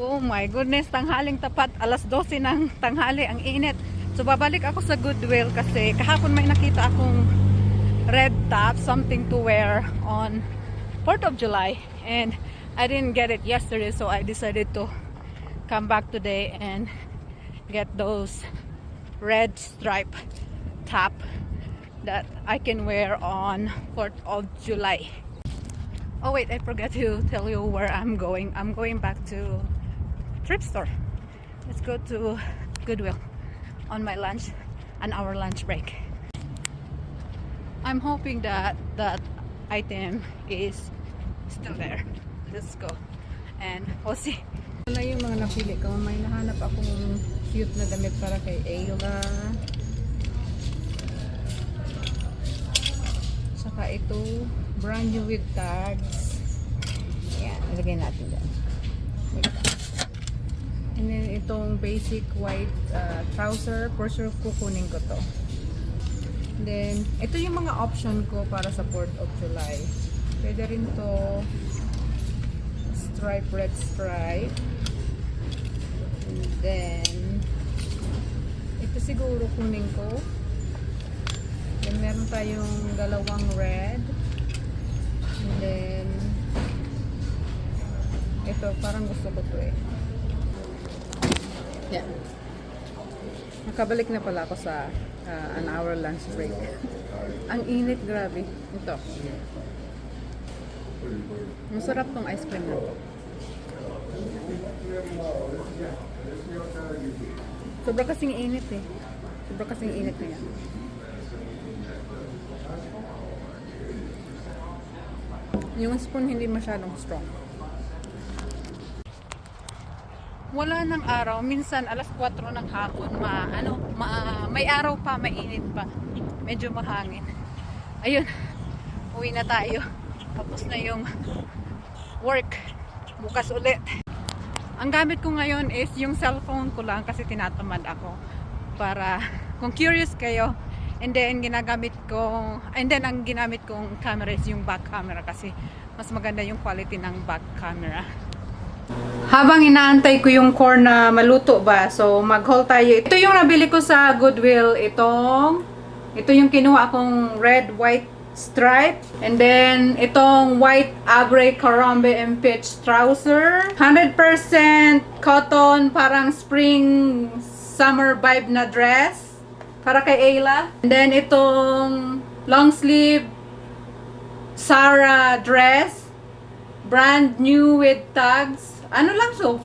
Oh my goodness, tanghaling tapat, alas 12 ng tanghali, ang init. So babalik ako sa Goodwill kasi kahapon may nakita akong red top, something to wear on 4th of July, and I didn't get it yesterday, so I decided to come back today and get those red stripe top that I can wear on 4th of July. Oh wait, I forgot to tell you where I'm going. I'm going back to thrift store. Let's go to Goodwill on my lunch, an hour lunch break. I'm hoping that that item is still there. Let's go and we'll see. Wala yung mga napili ko. May nahanap akong cute na damit para kay Ayla. Saka ito, brand new with tags. Ayan, ilagay natin dyan. And then itong basic white trouser, for sure kukunin ko to. And then, ito yung mga option ko para sa 4th of July. Pwede rin to stripe, red stripe. And then, ito siguro kunin ko. Then, meron tayong dalawang red. And then, ito, parang gusto ko to eh. Yeah. Nakabalik na pala ako sa an hour lunch break. Ang init, grabe. Ito. Masarap tong ice cream na to. Sobra kasing init eh. Sobra kasing init na yan. Yung spoon hindi masyadong strong. Wala ng araw, minsan alas 4 ng hapon, may araw pa, mainit pa. Medyo mahangin. Ayun, uwi na tayo. Tapos na yung work. Bukas ulit. Ang gamit ko ngayon is yung cellphone ko lang kasi tinatamad ako. Para, kung curious kayo, and then ang ginamit kong camera is yung back camera kasi mas maganda yung quality ng back camera. Habang inaantay ko yung corn na maluto ba, so mag-haul tayo. Ito yung nabili ko sa Goodwill. Ito yung kinuha akong red, white stripe. And then, itong white Abre Karambe and Peach trouser. 100% cotton, parang spring, summer vibe na dress. Para kay Ayla. And then, itong long sleeve Sarah dress. Brand new with tags. Ano lang so